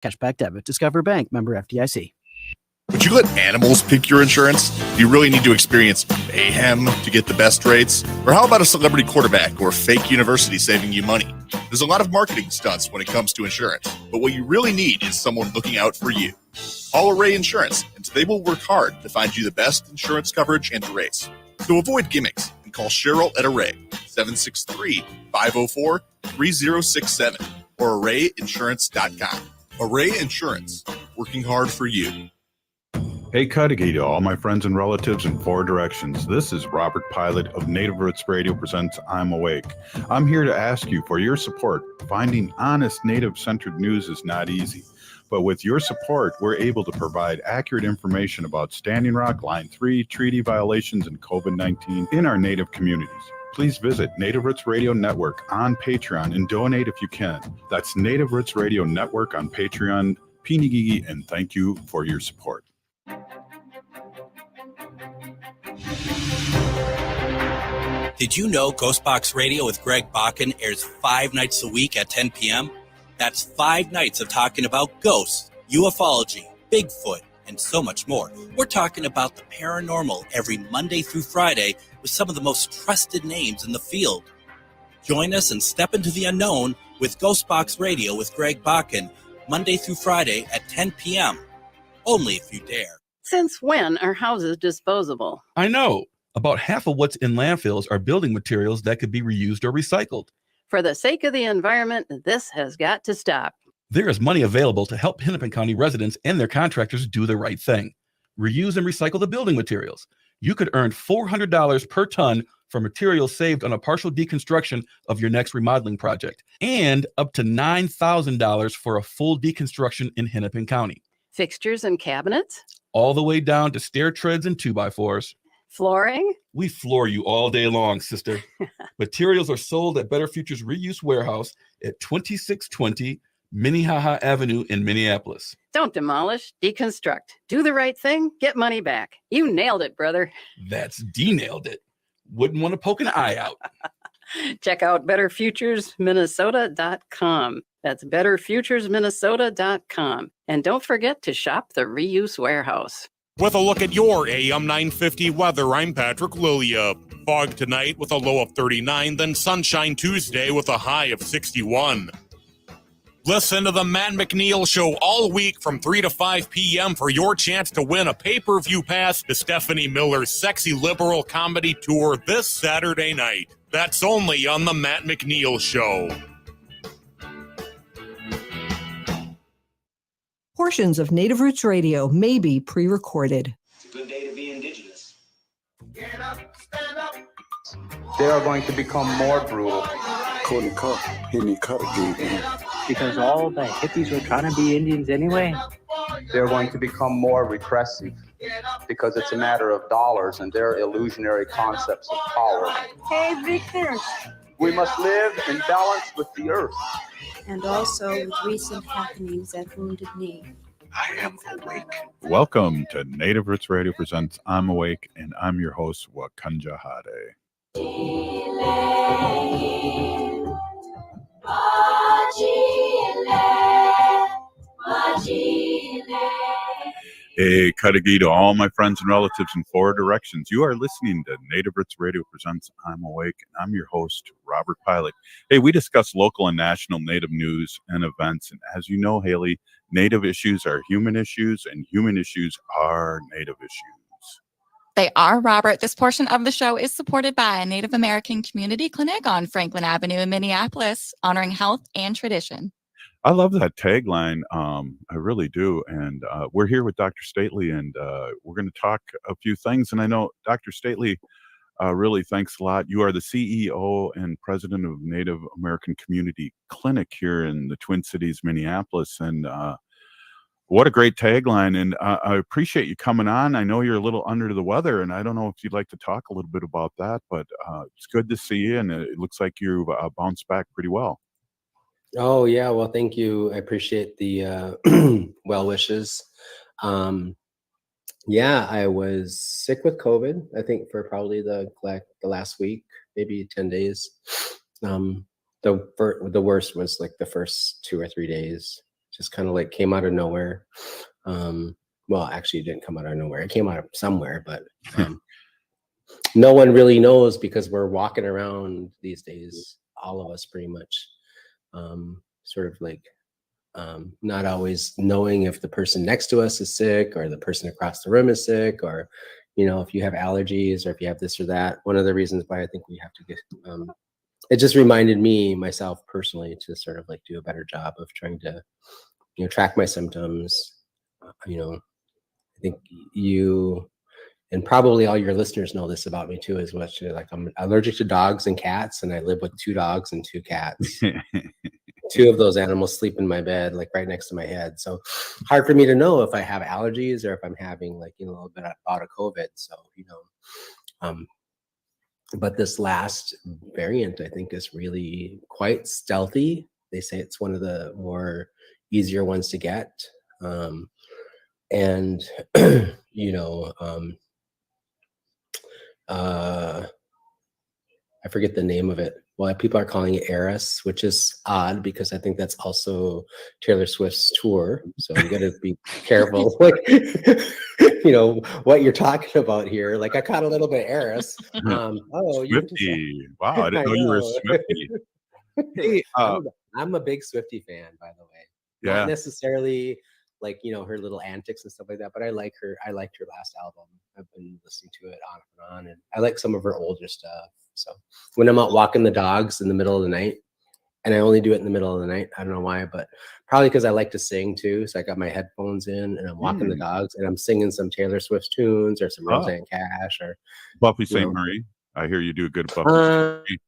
Cashback debit. Discover Bank. Member FDIC. Would you let animals pick your insurance? Do you really need to experience mayhem to get the best rates? Or how about a celebrity quarterback or fake university saving you money? There's a lot of marketing stunts when it comes to insurance, but what you really need is someone looking out for you. Call Array Insurance, and they will work hard to find you the best insurance coverage and rates. So avoid gimmicks and call Cheryl at Array, 763-504-3067 or arrayinsurance.com. Array Insurance, working hard for you. Hey, Cudahy to all my friends and relatives in four directions. This is Robert Pilot of Native Roots Radio presents I'm Awake. I'm here to ask you for your support. Finding honest Native-centered news is not easy, but with your support, we're able to provide accurate information about Standing Rock, Line 3, treaty violations, and COVID-19 in our Native communities. Please visit Native Roots Radio Network on Patreon and donate if you can. That's Native Roots Radio Network on Patreon. Pinigigi, and thank you for your support. Did you know Ghostbox Radio with Greg Bakken airs 5 nights a week at 10 p.m.? That's 5 nights of talking about ghosts, ufology, Bigfoot, and so much more. We're talking about the paranormal every Monday through Friday with some of the most trusted names in the field. Join us and step into the unknown with Ghostbox Radio with Greg Bakken, Monday through Friday at 10 p.m. Only if you dare. Since when are houses disposable? I know. About half of what's in landfills are building materials that could be reused or recycled. For the sake of the environment, this has got to stop. There is money available to help Hennepin County residents and their contractors do the right thing. Reuse and recycle the building materials. You could earn $400 per ton for materials saved on a partial deconstruction of your next remodeling project, and up to $9,000 for a full deconstruction in Hennepin County. Fixtures and cabinets? All the way down to stair treads and 2x4s. Flooring? We floor you all day long, sister. Materials are sold at Better Futures Reuse Warehouse at 2620 Minnehaha Avenue in Minneapolis. Don't demolish, deconstruct. Do the right thing, get money back. You nailed it, brother. That's D-nailed it. Wouldn't want to poke an eye out. Check out betterfuturesminnesota.com. That's betterfuturesminnesota.com. And don't forget to shop the Reuse Warehouse. With a look at your AM 950 weather, I'm Patrick Lilia. Fog tonight with a low of 39, then sunshine Tuesday with a high of 61. Listen to the Matt McNeil Show all week from 3 to 5 p.m. for your chance to win a pay-per-view pass to Stephanie Miller's Sexy Liberal Comedy Tour this Saturday night. That's only on the Matt McNeil Show. Portions of Native Roots Radio may be pre-recorded. It's a good day to be indigenous. Get up, stand up. They are going to become more brutal. Couldn't cut, hitting cut again. Because all the hippies were trying to be Indians anyway. They're going to become more repressive because it's a matter of dollars and their illusionary concepts of power. Hey, Victor. We must live in balance with the earth. And also with recent happenings at Wounded Knee. I am awake. Welcome to Native Roots Radio presents I'm Awake, and I'm your host, Wakanja Hade. Hey, Cudahy to all my friends and relatives in four directions. You are listening to Native Roots Radio presents I'm Awake, and I'm your host, Robert Pilot. Hey, we discuss local and national Native news and events, and as you know, Haley, Native issues are human issues, and human issues are Native issues. They are, Robert. This portion of the show is supported by a Native American community clinic on Franklin Avenue in Minneapolis, honoring health and tradition. I love that tagline. I really do. And we're here with Dr. Stately, and we're going to talk a few things. And I know Dr. Stately, really thanks a lot. You are the CEO and president of Native American Community Clinic here in the Twin Cities, Minneapolis. And what a great tagline. And I appreciate you coming on. I know you're a little under the weather, and I don't know if you'd like to talk a little bit about that, but it's good to see you. And it looks like you've bounced back pretty well. Oh, yeah. Well, thank you. I appreciate the well wishes. Yeah, I was sick with COVID, I think, for probably the last week, maybe 10 days. The worst was like the first 2 or 3 days. just kind of like came out of nowhere. Well, actually, it didn't come out of nowhere. It came out of somewhere, but no one really knows because we're walking around these days, all of us pretty much, sort of like not always knowing if the person next to us is sick or the person across the room is sick, or, you know, if you have allergies or if you have this or that. One of the reasons why I think we have to get, it just reminded me, myself personally, to sort of like do a better job of trying to, you know, track my symptoms. You know, I think you and probably all your listeners know this about me too, is what like I'm allergic to dogs and cats, and I live with 2 dogs and 2 cats. 2 of those animals sleep in my bed, like right next to my head. So hard for me to know if I have allergies or if I'm having like, you know, a little bit out of COVID. So, you know, but this last variant, I think, is really quite stealthy. They say it's one of the more easier ones to get. And, you know, I forget the name of it. Well, people are calling it Eris, which is odd because I think that's also Taylor Swift's tour. So you got to be careful, like, you know, what you're talking about here. Like I caught a little bit of Eris. Oh, Swiftie. Wow, I didn't know you were a Swiftie. Hey, I'm a big Swiftie fan, by the way. Yeah. Not necessarily like, you know, her little antics and stuff like that, but I liked her last album. I've been listening to it on and on, and I like some of her older stuff. So when I'm out walking the dogs in the middle of the night, and I only do it in the middle of the night, I don't know why, but probably because I like to sing too. So I got my headphones in and I'm walking the dogs and I'm singing some Taylor Swift tunes or some Roseanne Cash or Buffy St. Marie. I hear you do a good Buffy St.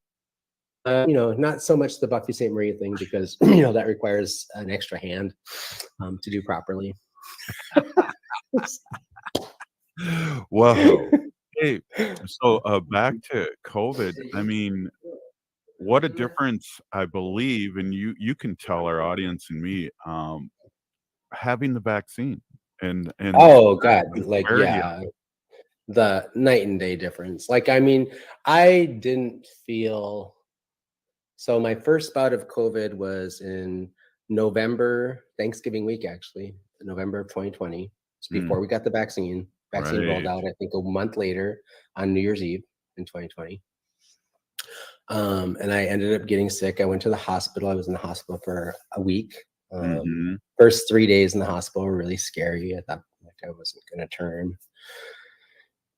Marie. You know, not so much the Buffy St. Marie thing because, you know, that requires an extra hand to do properly. Whoa. Hey, so back to COVID. I mean, what a difference, I believe, and you can tell our audience and me, having the vaccine and oh God, like yeah, the night and day difference. Like, I mean, I didn't feel. So my first bout of COVID was in November, Thanksgiving week, actually, November of 2020. It's before we got the vaccine. Vaccine rolled out, I think, a month later on New Year's Eve in 2020. And I ended up getting sick. I went to the hospital. I was in the hospital for a week. First 3 days in the hospital were really scary. I thought like I wasn't going to turn,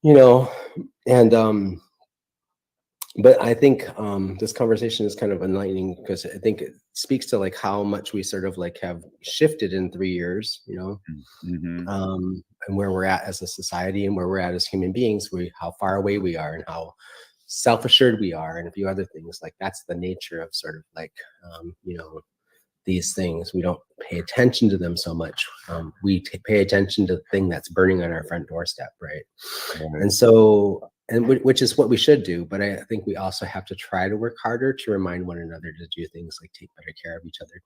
you know, and but I think this conversation is kind of enlightening because I think it speaks to like how much we sort of like have shifted in 3 years, you know, and where we're at as a society and where we're at as human beings, how far away we are and how self-assured we are and a few other things. Like that's the nature of sort of like, you know, these things. We don't pay attention to them so much. We pay attention to the thing that's burning on our front doorstep, right? And so, which is what we should do, but I think we also have to try to work harder to remind one another to do things like take better care of each other.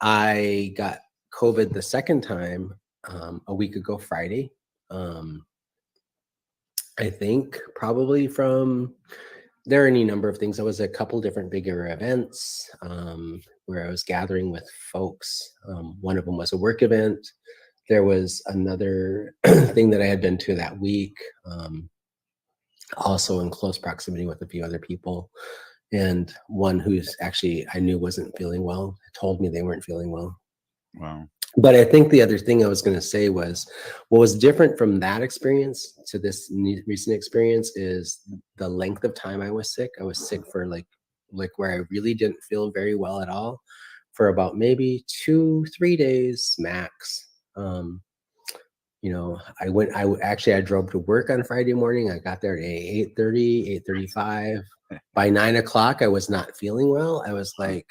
I got COVID the second time a week ago Friday. I think probably from, there are any number of things. There was a couple different bigger events where I was gathering with folks. One of them was a work event. There was another thing that I had been to that week, also in close proximity with a few other people. And one who's actually, I knew wasn't feeling well, told me they weren't feeling well. Wow. But I think the other thing I was going to say was what was different from that experience to this recent experience is the length of time I was sick. I was sick for like where I really didn't feel very well at all for about maybe 2-3 days max. You know, I drove to work on Friday morning. I got there at 8:30, 8:35. By 9 o'clock, I was not feeling well. I was like,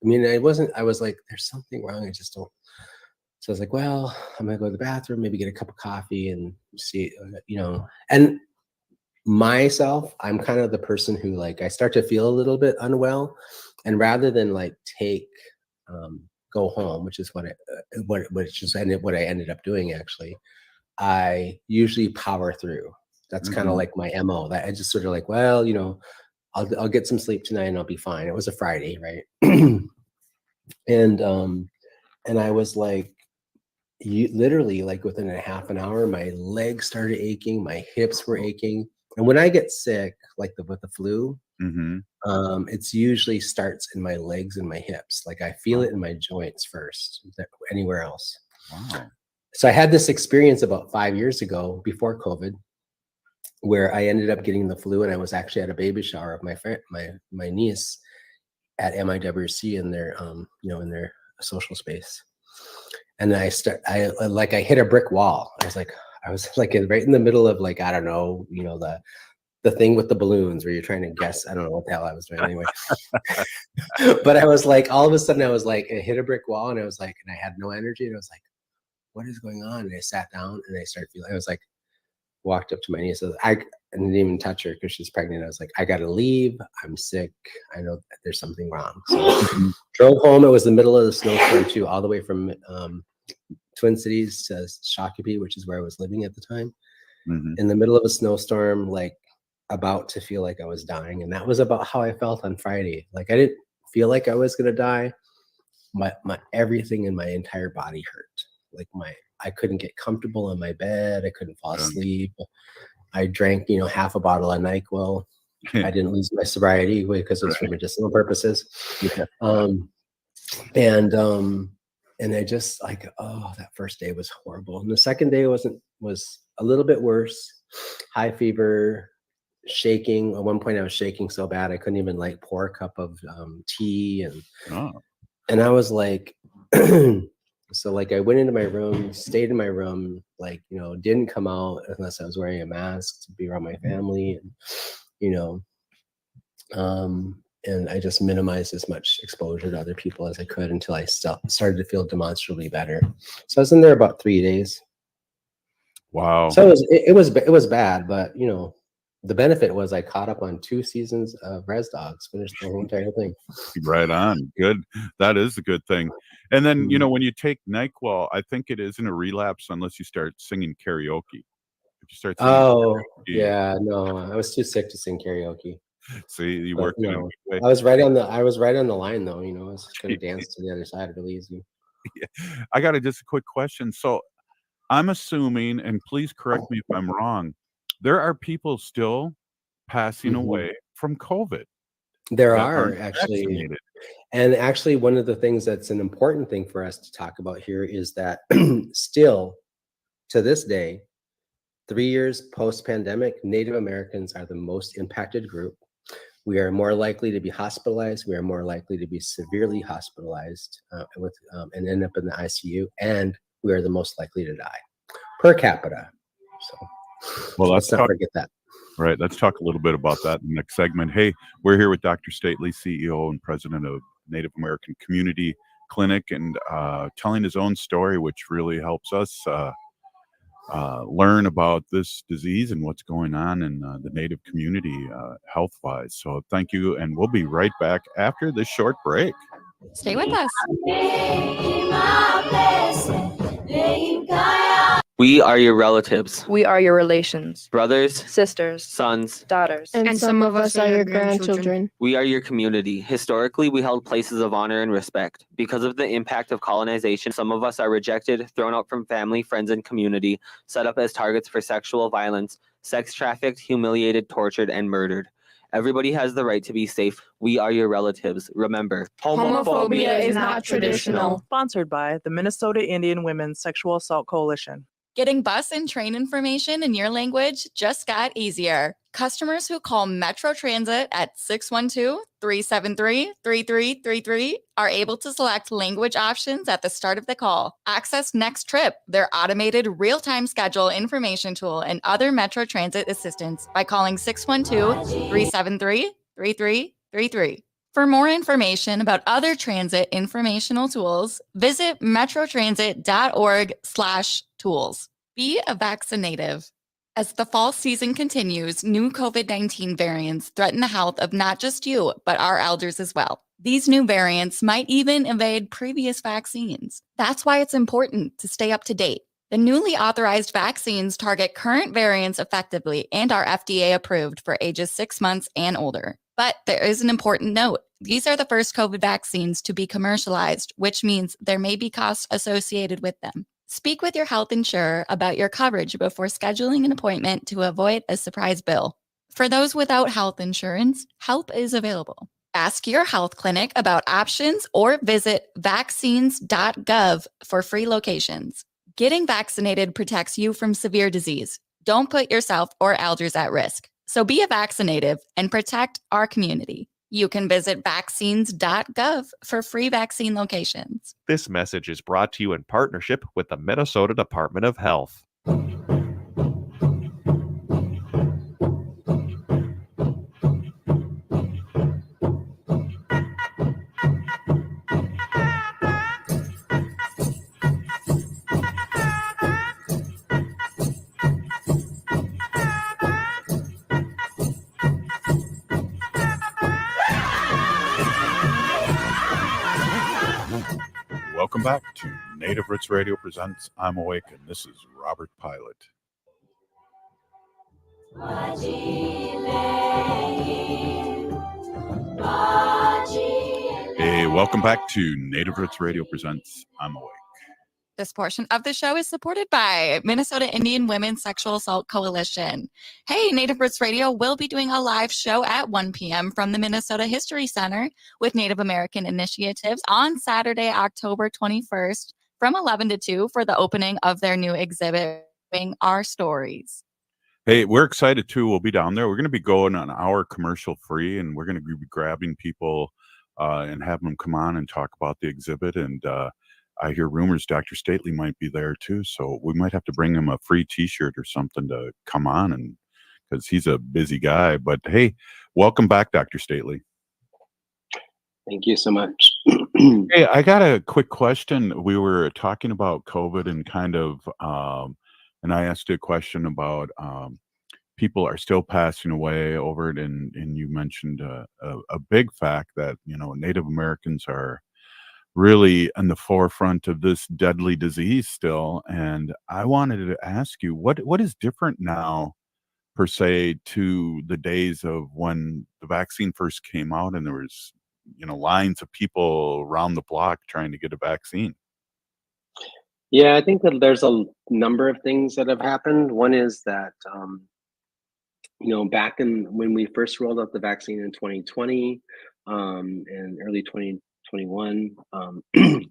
I was like, there's something wrong. I just don't. So I was like, well, I'm going to go to the bathroom, maybe get a cup of coffee and see, you know, and myself, I'm kind of the person who like, I start to feel a little bit unwell, and rather than like go home, which is what I ended up doing. Actually, I usually power through. That's kind of like my MO, that I just sort of like, well, you know, I'll get some sleep tonight and I'll be fine. It was a Friday, right? And And I was like, literally like within a half an hour, my legs started aching, my hips were aching. And when I get sick, like with the flu, it's usually starts in my legs and my hips. Like I feel it in my joints first, anywhere else. Wow. So I had this experience about 5 years ago before COVID, where I ended up getting the flu, and I was actually at a baby shower of my friend, my niece at MIWC in their, in their social space. And I hit a brick wall. I was like right in the middle of like, I don't know, the thing with the balloons where you're trying to guess. I don't know what the hell I was doing anyway. But I was like, all of a sudden I was like, I hit a brick wall, and I was like, and I had no energy, and I was like, what is going on? And I sat down and I started feeling, I was like, walked up to my niece. I didn't even touch her because she's pregnant. I was like, I got to leave. I'm sick. I know that there's something wrong. So drove home. It was the middle of the snowstorm too, all the way from Twin Cities to Shakopee, which is where I was living at the time. In the middle of a snowstorm, like about to feel like I was dying. And that was about how I felt on Friday. Like I didn't feel like I was going to die. My everything in my entire body hurt. Like I couldn't get comfortable in my bed. I couldn't fall asleep. I drank, half a bottle of NyQuil. I didn't lose my sobriety because it was for medicinal purposes. And I just like, that first day was horrible. And the second day was a little bit worse. High fever, shaking. At one point I was shaking so bad I couldn't even like pour a cup of tea. And I was like, so like I went into my room, stayed in my room, like, didn't come out unless I was wearing a mask to be around my family. And, and I just minimized as much exposure to other people as I could until I started to feel demonstrably better. So I was in there about 3 days. Wow. So it was bad, but the benefit was I caught up on 2 seasons of Res Dogs, finished the whole entire thing. Right on. Good. That is a good thing. And then, when you take NyQuil, I think it isn't a relapse unless you start singing karaoke. If you start singing karaoke, yeah, no, I was too sick to sing karaoke. See, you worked in a good way. I was right on the line though, I was going to dance to the other side really easy. Yeah. I got just a quick question. So I'm assuming, and please correct me if I'm wrong, there are people still passing away from COVID. There are actually. Vaccinated. And actually, one of the things that's an important thing for us to talk about here is that still to this day, 3 years post-pandemic, Native Americans are the most impacted group. We are more likely to be hospitalized. We are more likely to be severely hospitalized and end up in the ICU. And we are the most likely to die per capita. So let's not forget that. Right. Let's talk a little bit about that in the next segment. Hey, we're here with Dr. Stately, CEO and president of Native American Community Clinic, and telling his own story, which really helps us learn about this disease and what's going on in the Native community health-wise. So thank you, and we'll be right back after this short break. Stay with us. We are your relatives. We are your relations. Brothers, sisters, sons, daughters. And some of us are your grandchildren. We are your community. Historically, we held places of honor and respect. Because of the impact of colonization, some of us are rejected, thrown out from family, friends, and community, set up as targets for sexual violence, sex trafficked, humiliated, tortured, and murdered. Everybody has the right to be safe. We are your relatives. Remember, homophobia is not traditional. Sponsored by the Minnesota Indian Women's Sexual Assault Coalition. Getting bus and train information in your language just got easier. Customers who call Metro Transit at 612-373-3333 are able to select language options at the start of the call. Access Next Trip, their automated real-time schedule information tool, and other Metro Transit assistance by calling 612-373-3333. For more information about other transit informational tools, visit metrotransit.org/tools. Be a vaccinative. As the fall season continues, new COVID-19 variants threaten the health of not just you, but our elders as well. These new variants might even evade previous vaccines. That's why it's important to stay up to date. The newly authorized vaccines target current variants effectively and are FDA approved for ages 6 months and older. But there is an important note. These are the first COVID vaccines to be commercialized, which means there may be costs associated with them. Speak with your health insurer about your coverage before scheduling an appointment to avoid a surprise bill. For those without health insurance, help is available. Ask your health clinic about options or visit vaccines.gov for free locations. Getting vaccinated protects you from severe disease. Don't put yourself or elders at risk. So be a vaccinative and protect our community. You can visit vaccines.gov for free vaccine locations. This message is brought to you in partnership with the Minnesota Department of Health. Welcome back to Native Roots Radio presents I'm Awake, and this is Robert Pilot. Hey, welcome back to Native Roots Radio presents I'm Awake. This portion of the show is supported by Minnesota Indian Women's Sexual Assault Coalition. Hey, Native Roots Radio will be doing a live show at 1 p.m. from the Minnesota History Center with Native American initiatives on Saturday, October 21st from 11 to 2 for the opening of their new exhibit, Our Stories. Hey, we're excited too. We'll be down there. We're going to be going an hour commercial free, and we're going to be grabbing people and having them come on and talk about the exhibit. And I hear rumors Dr. Stately might be there too, so we might have to bring him a free T-shirt or something to come on, and because he's a busy guy. But hey, welcome back, Dr. Stately. Thank you so much. Hey, I got a quick question. We were talking about COVID and kind of, and I asked you a question about people are still passing away over it, and you mentioned a big fact that Native Americans are really in the forefront of this deadly disease still. And I wanted to ask you, what is different now, per se, to the days of when the vaccine first came out and there was, lines of people around the block trying to get a vaccine? Yeah, I think that there's a number of things that have happened. One is that, back when we first rolled out the vaccine in 2020 and early 2021,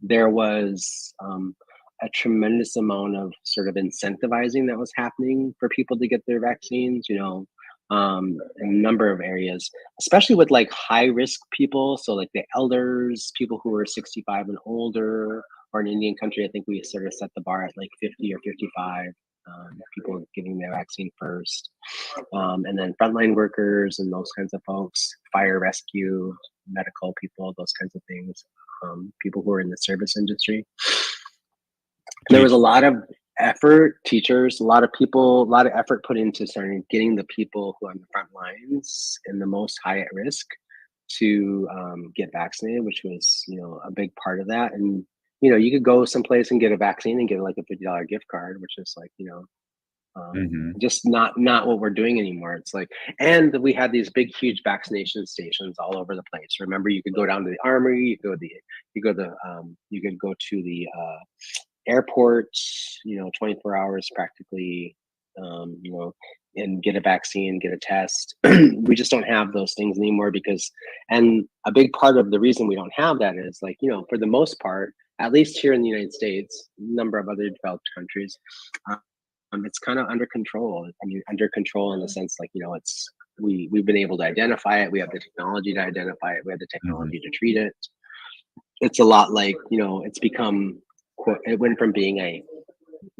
there was a tremendous amount of sort of incentivizing that was happening for people to get their vaccines, in a number of areas, especially with like high risk people. So like the elders, people who are 65 and older, or in Indian country, I think we sort of set the bar at like 50 or 55. People getting their vaccine first, and then frontline workers and those kinds of folks, fire rescue, medical people, those kinds of things, people who are in the service industry. There was a lot of effort, teachers, a lot of people, a lot of effort put into starting getting the people who are on the front lines and the most high at risk to get vaccinated, which was, a big part of that. And you could go someplace and get a vaccine and get like a $50 gift card, which is like, just not what we're doing anymore. It's like, and we had these big, huge vaccination stations all over the place. Remember, you could go down to the armory, you could go to the airport, 24 hours practically, and get a vaccine, get a test. We just don't have those things anymore and a big part of the reason we don't have that is like, for the most part, at least here in the United States, a number of other developed countries, it's kind of under control. I mean, under control in the sense like, we've been able to identify it. We have the technology to identify it. We have the technology to treat it. It's a lot like, it's become, it went from being a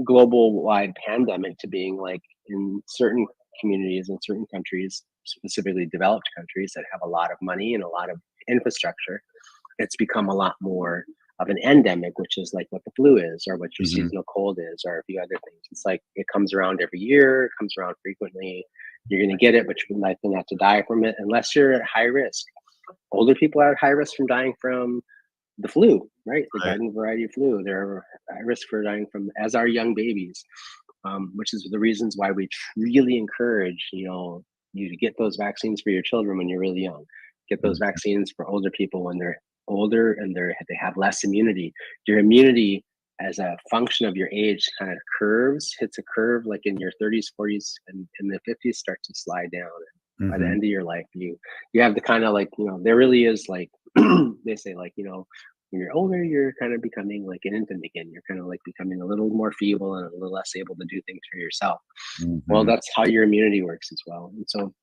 global wide pandemic to being like in certain communities in certain countries, specifically developed countries that have a lot of money and a lot of infrastructure. It's become a lot more of an endemic, which is like what the flu is or what your seasonal cold is or a few other things. It's like it comes around every year, it comes around frequently. You're going to get it, but you're likely not to die from it unless you're at high risk. Older people are at high risk from dying from the flu, right? The garden variety flu. They're at risk for dying from, as are young babies, which is the reasons why we really encourage, you to get those vaccines for your children when you're really young. get those vaccines for older people when they're older and they have less immunity. Your immunity as a function of your age kind of hits a curve like in your 30s, 40s, and in the 50s start to slide down. And by the end of your life, you have the kind of like, there really is like, they say like, when you're older, you're kind of becoming like an infant again. You're kind of like becoming a little more feeble and a little less able to do things for yourself. Well, that's how your immunity works as well. And so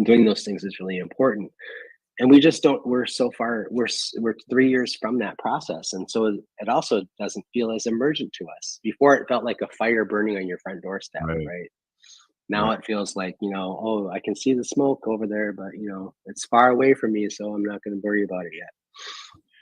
doing those things is really important. And we just don't, we're so far, we're 3 years from that process. And so it also doesn't feel as emergent to us. Before it felt like a fire burning on your front doorstep, right? Now it feels like, I can see the smoke over there, but it's far away from me, so I'm not going to worry about it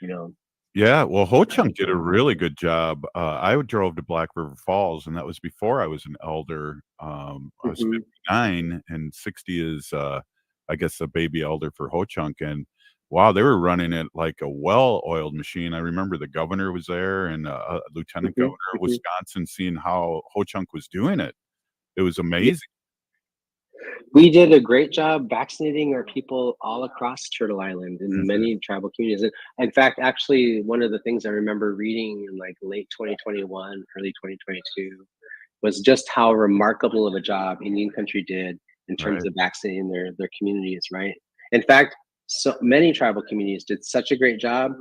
yet. Yeah, well, Ho Chunk did a really good job. I drove to Black River Falls, and that was before I was an elder. I was 59, and 60 is, I guess, a baby elder for Ho Chunk. And wow, they were running it like a well-oiled machine. I remember the governor was there and Lieutenant Governor of Wisconsin seeing how Ho Chunk was doing it. It was amazing. We did a great job vaccinating our people all across Turtle Island in many tribal communities. And in fact, actually, one of the things I remember reading in like late 2021, early 2022, was just how remarkable of a job Indian country did in terms of vaccinating their communities, right? In fact, so many tribal communities did such a great job,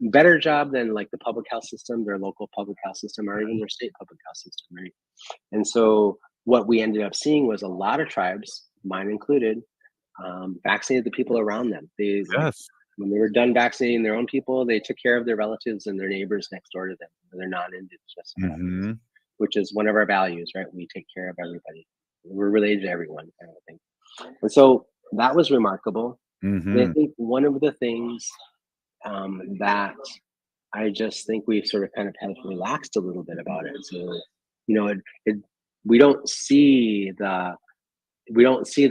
better job than like the public health system, their local public health system, or even their state public health system, right? And so what we ended up seeing was a lot of tribes, mine included, vaccinated the people around them. When they were done vaccinating their own people, they took care of their relatives and their neighbors next door to them, their non-Indigenous, which is one of our values, right? We take care of everybody. We're related to everyone, kind of thing. And so that was remarkable. And I think one of the things that I just think we've sort of kind of have relaxed a little bit about it. So, we don't see the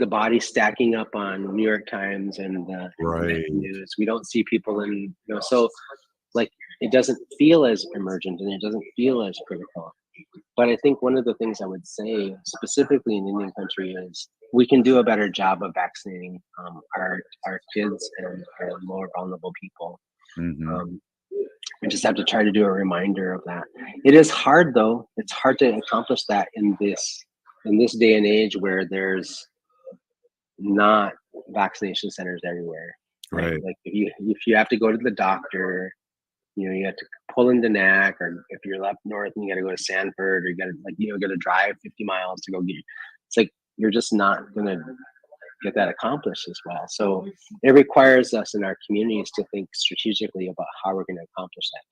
body stacking up on New York Times and the news. We don't see people in, so like it doesn't feel as emergent and it doesn't feel as critical. But I think one of the things I would say specifically in Indian country is we can do a better job of vaccinating our kids and our more vulnerable people. We just have to try to do a reminder of that. It is hard though. It's hard to accomplish that in this day and age where there's not vaccination centers everywhere. Right. Like if you have to go to the doctor, you have to pull into NAC, or if you're up north and you got to go to Sanford, or you got to got to drive 50 miles to go get. It's like you're just not gonna get that accomplished as well. So it requires us in our communities to think strategically about how we're going to accomplish that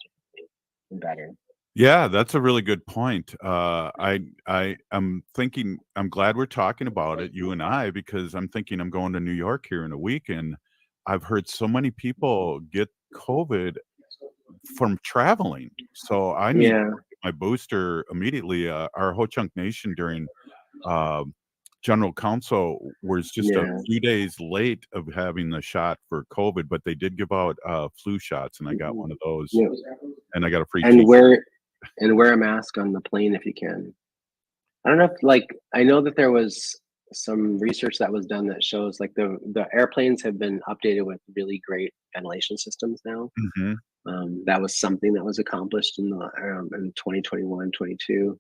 better. Yeah, that's a really good point. I'm thinking, I'm glad we're talking about it, you and I, because I'm thinking I'm going to New York here in a week, and I've heard so many people get COVID from traveling. So I need my booster immediately. Our Ho Chunk Nation during General Council was just a few days late of having the shot for COVID, but they did give out flu shots, and I got one of those, and I got a free. And wear a mask on the plane if you can. I don't know if I know that there was some research that was done that shows like the airplanes have been updated with really great ventilation systems now. That was something that was accomplished in 2021, 22.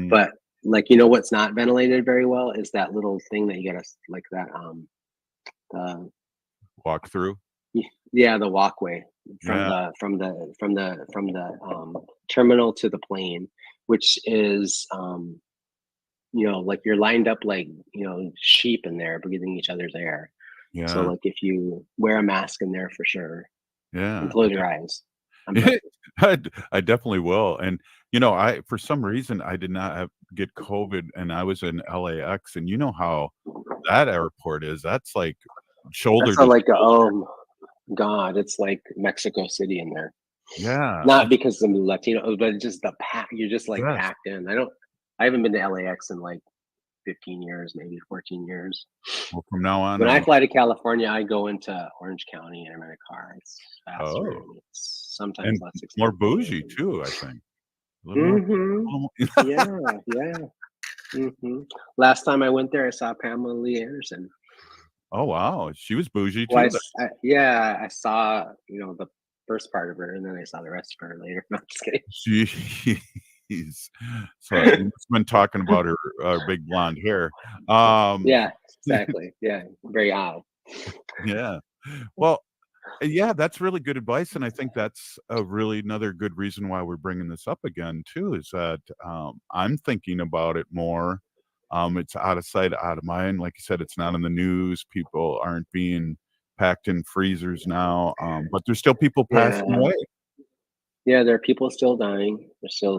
But what's not ventilated very well is that little thing that you gotta walk through. Yeah, the walkway from the terminal to the plane, which is like you're lined up like sheep in there breathing each other's air. So like if you wear a mask in there for sure. And close your eyes. I definitely will. And I for some reason I did not get COVID, and I was in LAX, and you know how that airport is. That's like shoulder. That's God, it's like Mexico City in there. Yeah. Not because of the Latino, but just the pack. You're just like packed in. I haven't been to LAX in like 15 years, maybe 14 years. Well, from now on, when I fly to California, I go into Orange County and I rent a car. It's faster. It's sometimes and less expensive. More bougie too, I think. Yeah. Last time I went there, I saw Pamela Lee Anderson. Oh, wow. She was bougie too. Well, yeah, I saw, the first part of her, and then I saw the rest of her later. No, I'm just kidding. Jeez. So you must have been talking about her big blonde hair. Yeah, exactly. Yeah, very odd. Yeah. Well, yeah, that's really good advice, and I think that's a really another good reason why we're bringing this up again too. Is that I'm thinking about it more. It's out of sight, out of mind. Like you said, it's not in the news. People aren't being packed in freezers now, but there's still people passing Yeah. away. Yeah, there are people still dying. There's still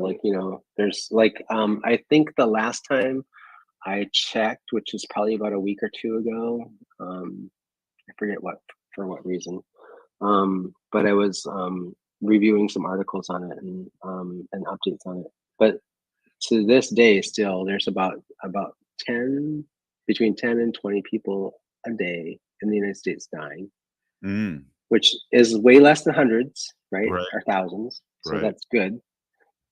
there's I think the last time I checked, which is probably about a week or two ago, I forget for what reason. But I was reviewing some articles on it and updates on it. But to this day, still, there's about 10, between 10 and 20 people a day in the United States dying, which is way less than hundreds, right? Or thousands. So that's good,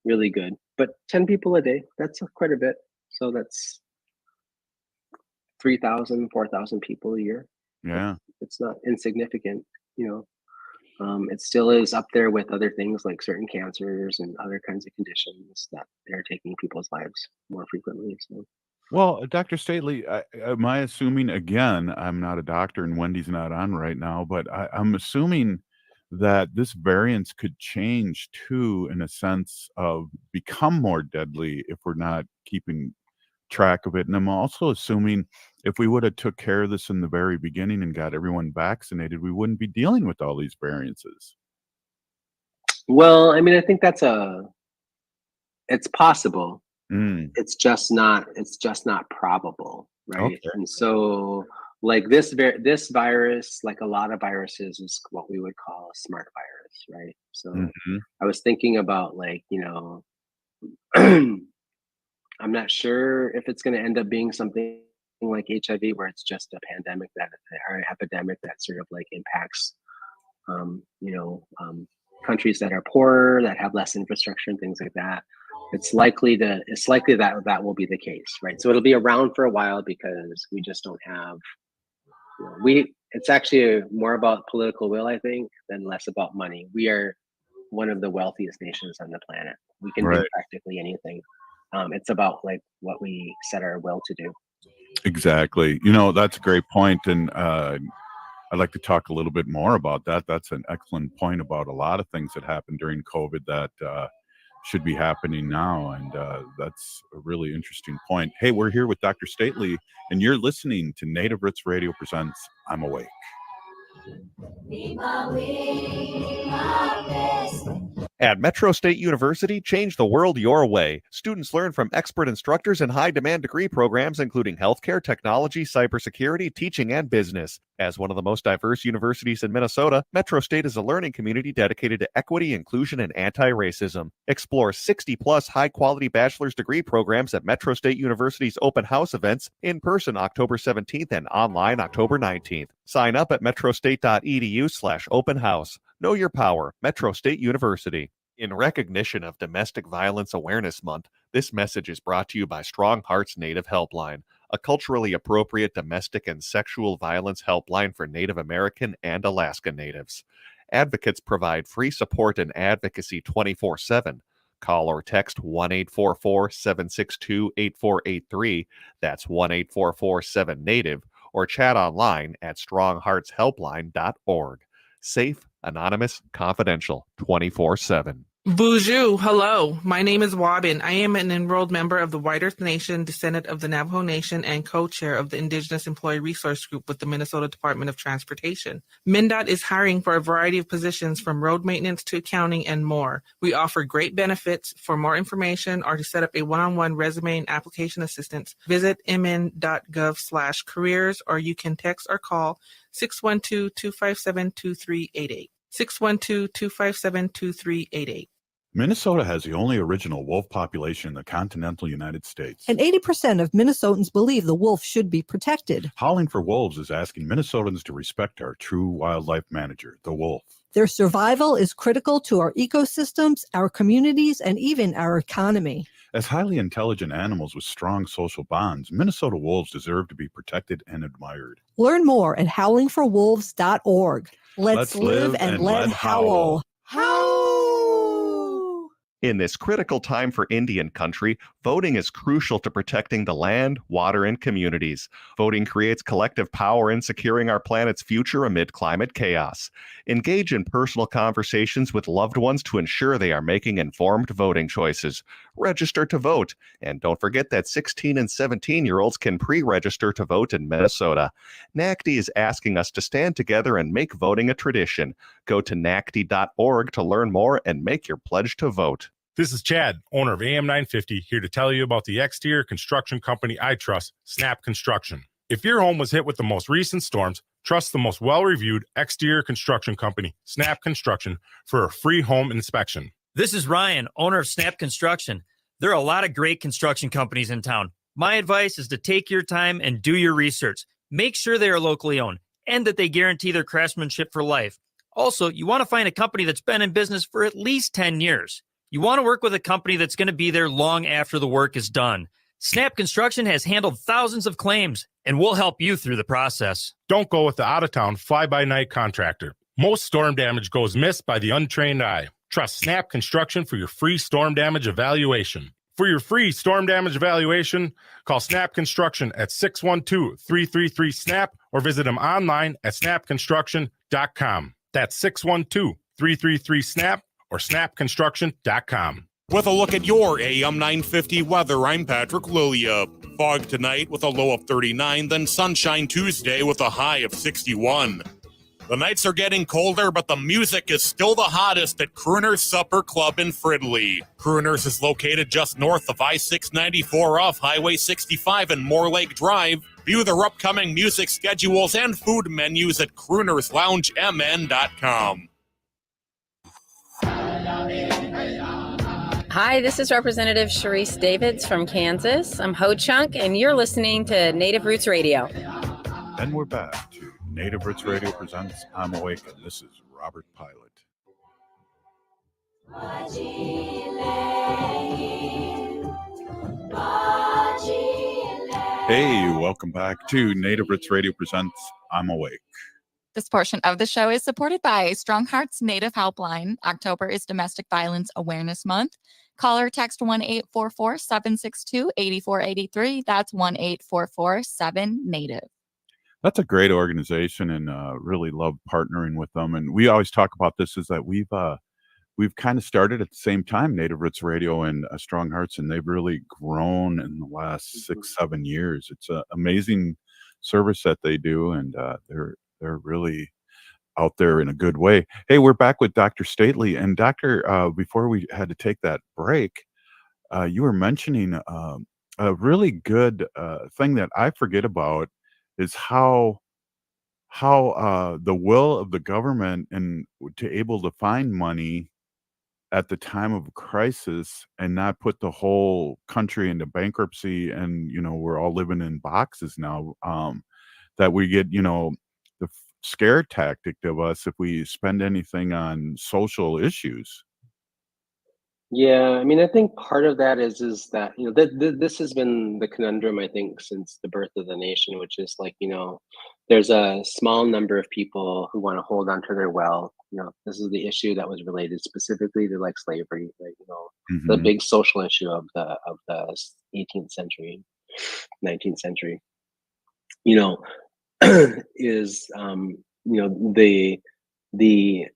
really good. But 10 people a day, that's quite a bit. So that's 3,000, 4,000 people a year. Yeah. It's not insignificant, it still is up there with other things like certain cancers and other kinds of conditions that they're taking people's lives more frequently. So, Well, Dr. Stately, am I assuming again? I'm not a doctor, and Wendy's not on right now, but I'm assuming that this variance could change too, in a sense of become more deadly if we're not keeping track of it. And I'm also assuming if we would have took care of this in the very beginning and got everyone vaccinated, we wouldn't be dealing with all these variances. well, I mean, I think it's possible. It's just not probable, right? Okay. And so, like this virus, like a lot of viruses, is what we would call a smart virus, right? So I was thinking about I'm not sure if it's going to end up being something like HIV, where it's just a pandemic or an epidemic that sort of like impacts, countries that are poorer, that have less infrastructure and things like that. It's likely that will be the case, right? So it'll be around for a while because we just don't have. It's actually more about political will, I think, than less about money. We are one of the wealthiest nations on the planet. We can do practically anything. It's about like what we set our will to do. Exactly. That's a great point, and I'd like to talk a little bit more about that. That's an excellent point about a lot of things that happened during COVID that should be happening now, and that's a really interesting point. Hey, we're here with Dr. Stately, and you're listening to Native Roots Radio presents I'm Awake. At Metro State University, change the world your way. Students learn from expert instructors in high-demand degree programs including healthcare, technology, cybersecurity, teaching, and business. As one of the most diverse universities in Minnesota, Metro State is a learning community dedicated to equity, inclusion, and anti-racism. Explore 60-plus high-quality bachelor's degree programs at Metro State University's open house events in person October 17th and online October 19th. Sign up at metrostate.edu/open house. Know your power, Metro State University. In recognition of Domestic Violence Awareness Month, this message is brought to you by Strong Hearts Native Helpline, a culturally appropriate domestic and sexual violence helpline for Native American and Alaska Natives. Advocates provide free support and advocacy 24/7. Call or text 1-844-762-8483. That's 1-844-7-NATIVE, or chat online at strongheartshelpline.org. Safe, anonymous, confidential, 24/7. Bonjour, hello. My name is Wabin. I am an enrolled member of the White Earth Nation, descendant of the Navajo Nation, and co-chair of the Indigenous Employee Resource Group with the Minnesota Department of Transportation. MnDOT is hiring for a variety of positions from road maintenance to accounting and more. We offer great benefits. For more information or to set up a one-on-one resume and application assistance, visit mn.gov/careers, or you can text or call 612-257-2388. 612-257-2388. Minnesota has the only original wolf population in the continental United States. And 80% of Minnesotans believe the wolf should be protected. Howling for Wolves is asking Minnesotans to respect our true wildlife manager, the wolf. Their survival is critical to our ecosystems, our communities, and even our economy. As highly intelligent animals with strong social bonds, Minnesota wolves deserve to be protected and admired. Learn more at howlingforwolves.org. Let's live live and and let let howl. In this critical time for Indian country, voting is crucial to protecting the land, water, and communities. Voting creates collective power in securing our planet's future amid climate chaos. Engage in personal conversations with loved ones to ensure they are making informed voting choices. Register to vote. And don't forget that 16 and 17-year-olds can pre-register to vote in Minnesota. NACD is asking us to stand together and make voting a tradition. Go to nacd.org to learn more and make your pledge to vote. This is Chad, owner of AM 950, here to tell you about the exterior construction company I trust, Snap Construction. If your home was hit with the most recent storms, trust the most well-reviewed exterior construction company, Snap Construction, for a free home inspection. This is Ryan, owner of Snap Construction. There are a lot of great construction companies in town. My advice is to take your time and do your research. Make sure they are locally owned and that they guarantee their craftsmanship for life. Also, you want to find a company that's been in business for at least 10 years. You want to work with a company that's going to be there long after the work is done. Snap Construction has handled thousands of claims, and we'll help you through the process. Don't go with the out-of-town, fly-by-night contractor. Most storm damage goes missed by the untrained eye. Trust Snap Construction for your free storm damage evaluation. For your free storm damage evaluation, call Snap Construction at 612-333-SNAP or visit them online at snapconstruction.com. That's 612-333-SNAP or snapconstruction.com. With a look at your AM 950 weather, I'm Patrick Lilia. Fog tonight with a low of 39, then sunshine Tuesday with a high of 61. The nights are getting colder, but the music is still the hottest at Crooner's Supper Club in Fridley. Crooner's is located just north of I-694 off Highway 65 and Moore Lake Drive. View their upcoming music schedules and food menus at croonersloungemn.com. Hi, this is Representative Sharice Davids from Kansas. I'm Ho Chunk, and you're listening to Native Roots Radio. And we're back to Native Roots Radio presents I'm Awake, and this is Robert Pilot. Hey, welcome back to Native Roots Radio presents I'm Awake. This portion of the show is supported by Strong Hearts Native Helpline. October is Domestic Violence Awareness Month. Call or text 1-844-762-8483. That's 1-844-7-NATIVE. That's a great organization, and really love partnering with them. And we always talk about this is that we've kind of started at the same time, Native Roots Radio and Strong Hearts, and they've really grown in the last 6-7 years. It's an amazing service that they do, and they're really out there in a good way. Hey, we're back with Dr. Stately. And Doctor, before we had to take that break, you were mentioning a really good thing that I forget about is how the will of the government and to able to find money at the time of a crisis and not put the whole country into bankruptcy. And, we're all living in boxes now, that we get, the scare tactic of us if we spend anything on social issues. Yeah, I mean, I think part of that is that this has been the conundrum, I think, since the birth of the nation, which is like, there's a small number of people who want to hold on to their wealth. This is the issue that was related specifically to like slavery, right? The big social issue of the 18th century, 19th century. Is the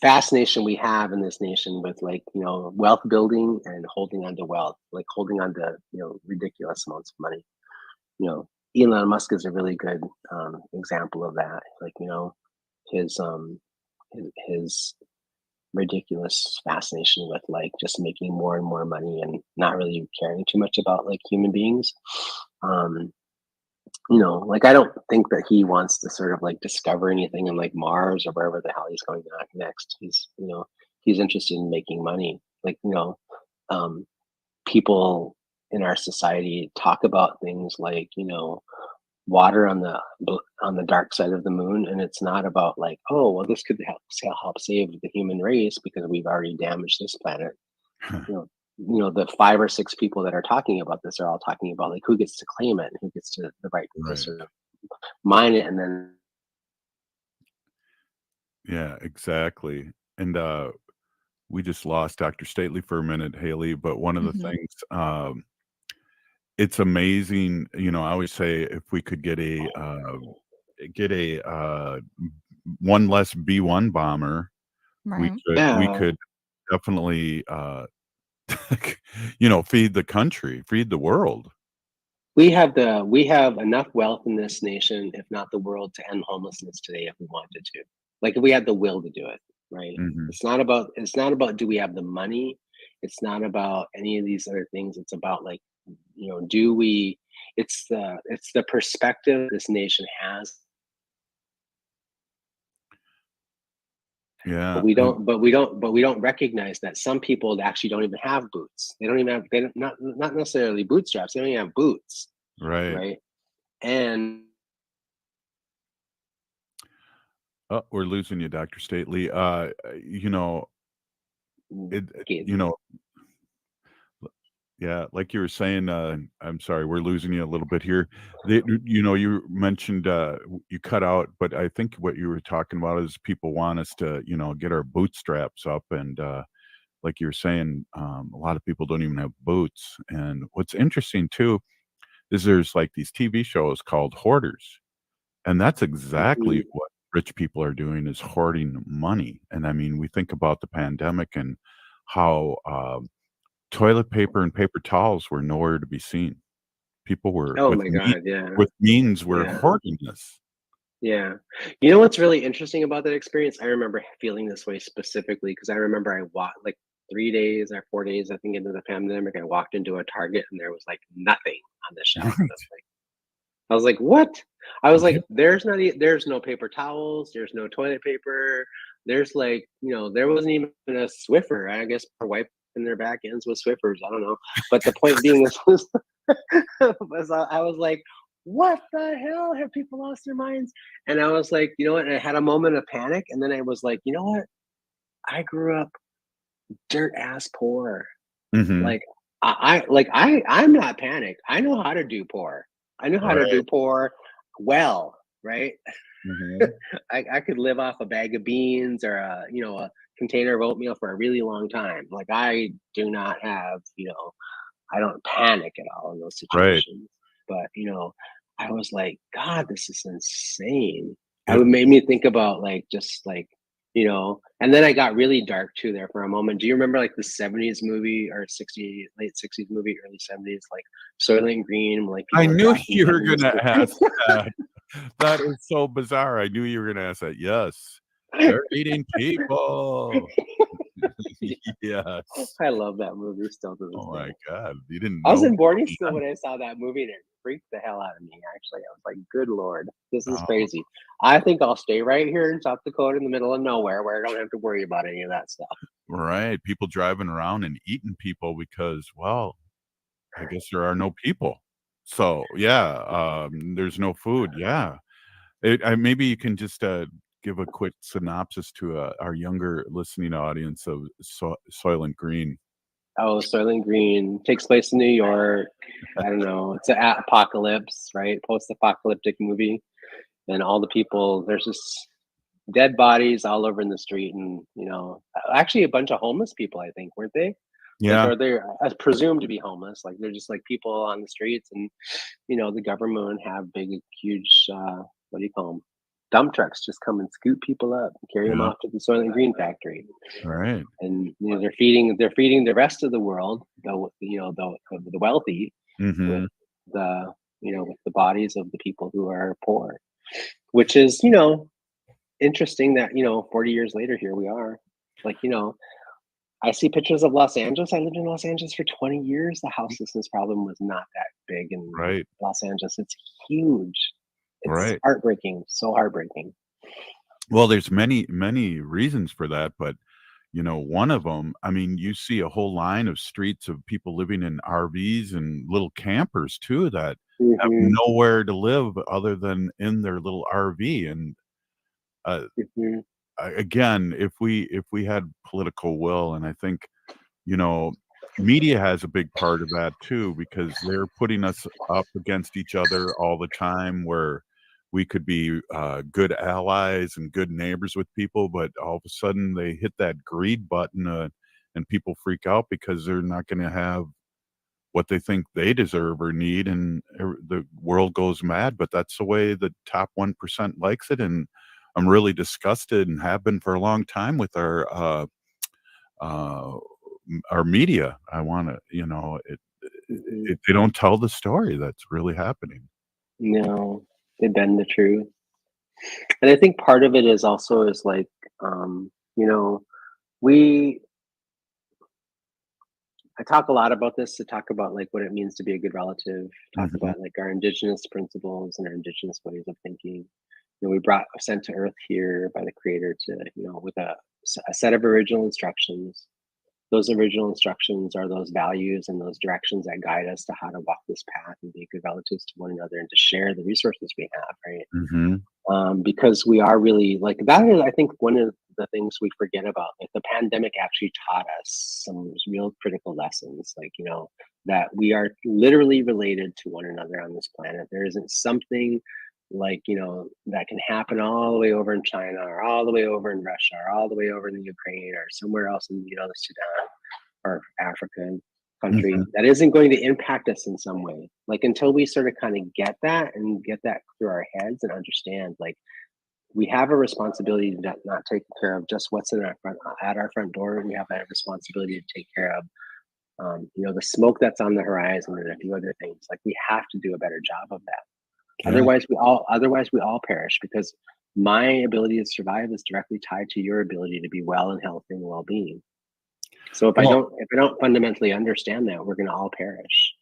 fascination we have in this nation with wealth building and holding on to wealth, like holding on to ridiculous amounts of money. Elon Musk is a really good example of that. His ridiculous fascination with just making more and more money and not really caring too much about human beings. I don't think that he wants to sort of discover anything in Mars or wherever the hell he's going next. He's interested in making money. People in our society talk about things like, water on the dark side of the moon. And it's not about this could help save the human race because we've already damaged this planet. the 5 or 6 people that are talking about this are all talking about like who gets to claim it and who gets to the right to sort of mine it, and then Yeah, exactly. And we just lost Dr. Stately for a minute, Haley. But one of the things, it's amazing. I always say if we could get a one less B-1 bomber, we Yeah. could definitely feed the country, feed the world. we have enough wealth in this nation, if not the world, to end homelessness today if we wanted to. Like if we had the will to do it, right? It's not about do we have the money? It's not about any of these other things. It's about like, do we it's the perspective this nation has. Yeah. But we don't recognize that some people actually don't even have boots. They don't even have not necessarily bootstraps. They don't even have boots. Right. Right. And oh, we're losing you, Dr. Stately. Yeah, like you were saying, I'm sorry, we're losing you a little bit here. You mentioned you cut out, but I think what you were talking about is people want us to, get our bootstraps up, and like you were saying, a lot of people don't even have boots. And what's interesting too is there's like these TV shows called Hoarders, and that's exactly what rich people are doing, is hoarding money. And I mean, we think about the pandemic and how toilet paper and paper towels were nowhere to be seen. People were oh my God, yeah. with means were Yeah. hoarding this. Yeah. You know what's really interesting about that experience? I remember feeling this way specifically because I remember I walked like 3 days or 4 days, I think, into the pandemic. I walked into a Target and there was like nothing on the shelf. I was like, what? I was like, there's no paper towels, there's no toilet paper, there's like, there wasn't even a Swiffer. I guess for wiping their back ends with Swiffers. I don't know. But the point being, this was, I was like, what the hell? Have people lost their minds? And I was like, you know what? And I had a moment of panic, and then I was like, you know what? I grew up dirt ass poor. Like I'm not panicked. I know how to do poor. I know how to do poor well, right? I could live off a bag of beans or a container of oatmeal for a really long time. Like I do not have, I don't panic at all in those situations. But I was like, God, this is insane. It made me think about like just like, and then I got really dark too there for a moment. Do you remember like the 70s movie or late 60s movie, early 70s, like Soylent Green? Like I knew you were going gonna ask that. That is so bizarre. I knew you were gonna ask that. Yes. They're eating people. Yes. I love that movie still to this Oh day. my God. You didn't I was know in boarding school when I saw that movie, and it freaked the hell out of me. Actually, I was like, "Good Lord, this is crazy." I think I'll stay right here in South Dakota, in the middle of nowhere, where I don't have to worry about any of that stuff. Right. People driving around and eating people because, well, I guess there are no people. So yeah, there's no food. Yeah. Maybe you can just give a quick synopsis to our younger listening audience of Soylent Green. Oh, Soylent Green takes place in New York. I don't know. It's an apocalypse, right? Post-apocalyptic movie. And all the people, there's just dead bodies all over in the street, and actually a bunch of homeless people, I think, weren't they? Yeah. Like, are they presumed to be homeless? Like they're just like people on the streets, and the government would have big, huge, what do you call them? Dump trucks just come and scoop people up and carry them off to the Soylent Green factory. Right. And they're feeding the rest of the world, the wealthy, with the with the bodies of the people who are poor, which is interesting that 40 years later here we are. Like I see pictures of Los Angeles. I lived in Los Angeles for 20 years. The houselessness problem was not that big in Los Angeles. It's huge. It's heartbreaking. So heartbreaking. Well, there's many reasons for that, but one of them, I mean, you see a whole line of streets of people living in RVs and little campers too that have nowhere to live other than in their little RV. And again, if we had political will, and I think media has a big part of that too, because they're putting us up against each other all the time, where we could be good allies and good neighbors with people, but all of a sudden they hit that greed button, and people freak out because they're not going to have what they think they deserve or need, and the world goes mad. But that's the way the top 1% likes it, and I'm really disgusted, and have been for a long time, with our media. I want to, they don't tell the story that's really happening. No, they bend the truth. And I think part of it is also is like, I talk a lot about this, to talk about like what it means to be a good relative, talk about like our indigenous principles and our indigenous ways of thinking. We sent to earth here by the creator to, with a set of original instructions. Those original instructions are those values and those directions that guide us to how to walk this path and be good relatives to one another and to share the resources we have, right? Because we are really like, that is, I think, one of the things we forget about. Like, the pandemic actually taught us some real critical lessons, like, that we are literally related to one another on this planet. There isn't something like, that can happen all the way over in China, or all the way over in Russia, or all the way over in the Ukraine, or somewhere else in, the Sudan or African country, that isn't going to impact us in some way. Like, until we sort of kind of get that through our heads and understand, like, we have a responsibility to not take care of just what's at our front door. We have a responsibility to take care of, the smoke that's on the horizon, and a few other things. Like, we have to do a better job of that. Yeah. Otherwise we all perish, because my ability to survive is directly tied to your ability to be well and healthy and well-being. So if I don't fundamentally understand that, we're going to all perish.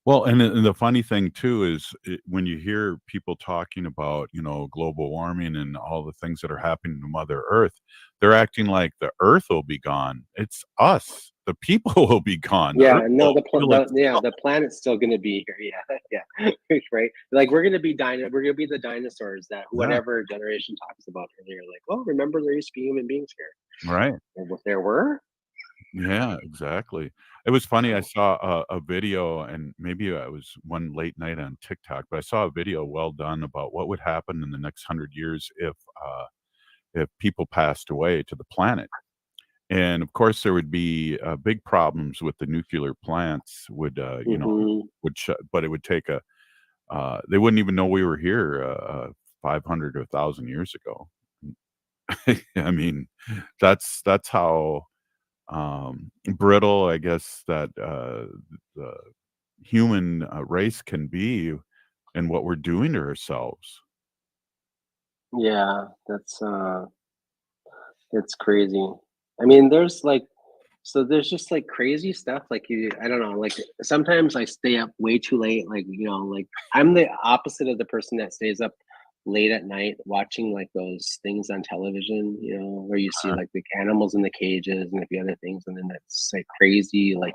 Well, and the funny thing too is, when you hear people talking about, global warming and all the things that are happening to Mother Earth, they're acting like the Earth will be gone. It's us. The people will be gone. The planet's still going to be here. Yeah, right. Like, we're going to be the dinosaurs that whatever generation talks about earlier. Like, well, remember there used to be human beings here, right? There were. Yeah, exactly. It was funny. I saw a video, and maybe it was one late night on TikTok, but I saw a video well done about what would happen in the next 100 years if people passed away to the planet. And of course, there would be big problems with the nuclear plants. But it would take they wouldn't even know we were here 500 or 1,000 years ago. I mean, that's how brittle, I guess, that the human race can be, and what we're doing to ourselves. Yeah, it's crazy. I mean, there's just like crazy stuff. Like, I don't know, like, sometimes I stay up way too late. Like, like, I'm the opposite of the person that stays up late at night watching like those things on television, where you see like the animals in the cages and a few other things, and then that's like crazy, like,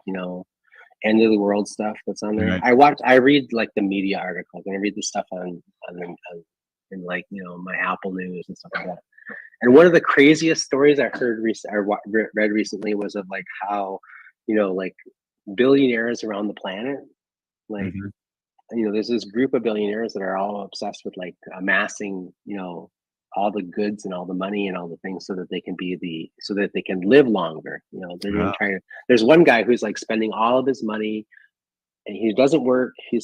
end of the world stuff that's on there. Right. I read like the media articles, and I read the stuff on in like, my Apple News and stuff like that. And one of the craziest stories I heard read recently was of like how, like, billionaires around the planet, like, there's this group of billionaires that are all obsessed with like amassing, all the goods and all the money and all the things so that they can live longer. There's one guy who's like spending all of his money, and he doesn't work. He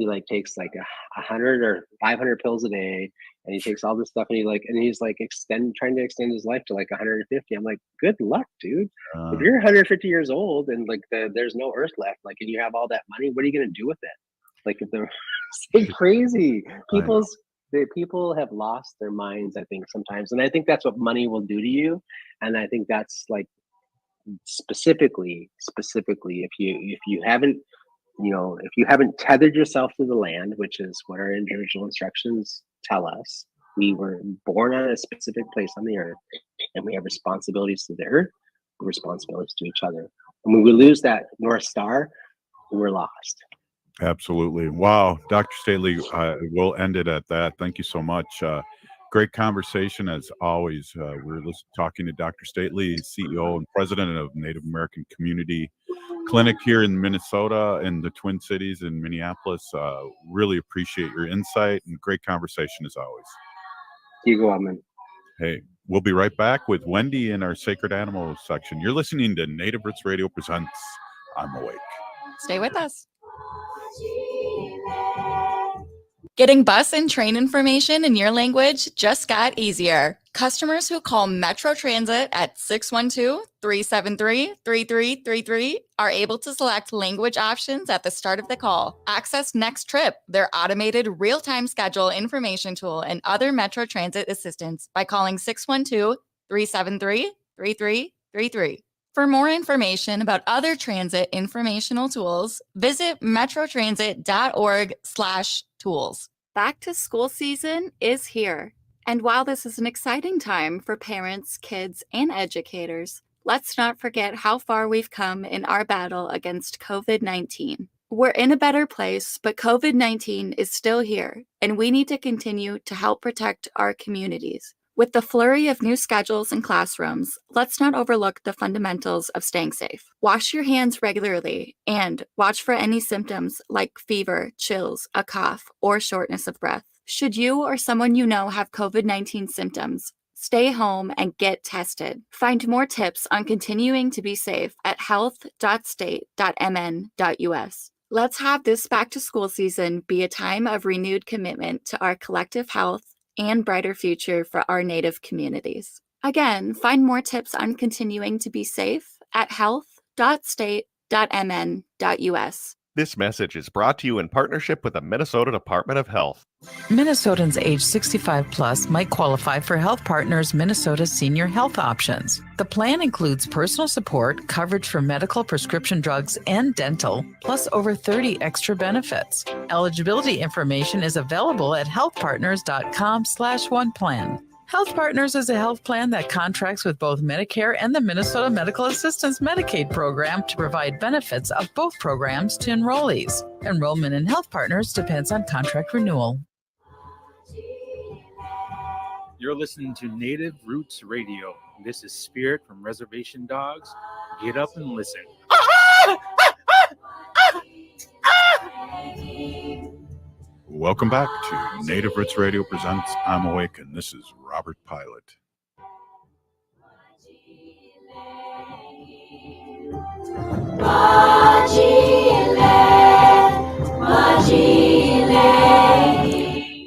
like takes like 100 or 500 pills a day, and he takes all this stuff, and he's like trying to extend his life to like 150. I'm like, good luck, dude. If you're 150 years old and like there's no earth left, like, and you have all that money, what are you gonna do with it? Like, if they're it's crazy. People have lost their minds, I think, sometimes, and I think that's what money will do to you. And I think that's like specifically, if you haven't tethered yourself to the land, which is what our individual instructions tell us. We were born on a specific place on the earth, and we have responsibilities to the earth, responsibilities to each other. And when we lose that North Star, we're lost. Absolutely. Wow. Dr. Staley, we'll end it at that. Thank you so much. Great conversation as always. We're talking to Dr. Stately, CEO and President of Native American Community Clinic here in Minnesota and the Twin Cities in Minneapolis. Really appreciate your insight and great conversation as always. You go on, man. Hey, we'll be right back with Wendy in our Sacred Animals section. You're listening to Native Roots Radio presents I'm Awake. Stay with us. Getting bus and train information in your language just got easier. Customers who call Metro Transit at 612-373-3333 are able to select language options at the start of the call. Access Next Trip, their automated real-time schedule information tool, and other Metro Transit assistance by calling 612-373-3333. For more information about other transit informational tools, visit metrotransit.org/tools. Back to school season is here. And while this is an exciting time for parents, kids, and educators, let's not forget how far we've come in our battle against COVID-19. We're in a better place, but COVID-19 is still here, and we need to continue to help protect our communities. With the flurry of new schedules and classrooms, let's not overlook the fundamentals of staying safe. Wash your hands regularly and watch for any symptoms like fever, chills, a cough, or shortness of breath. Should you or someone you know have COVID-19 symptoms, stay home and get tested. Find more tips on continuing to be safe at health.state.mn.us. Let's have this back to school season be a time of renewed commitment to our collective health and brighter future for our Native communities. Again, find more tips on continuing to be safe at health.state.mn.us. This message is brought to you in partnership with the Minnesota Department of Health. Minnesotans age 65 plus might qualify for Health Partners Minnesota Senior Health Options. The plan includes personal support, coverage for medical, prescription drugs, and dental, plus over 30 extra benefits. Eligibility information is available at healthpartners.com/oneplan. Health Partners is a health plan that contracts with both Medicare and the Minnesota Medical Assistance Medicaid program to provide benefits of both programs to enrollees. Enrollment in Health Partners depends on contract renewal. You're listening to Native Roots Radio. This is Spirit from Reservation Dogs. Get up and listen. Welcome back to Native Roots Radio presents I'm Awake, and this is Robert Pilot.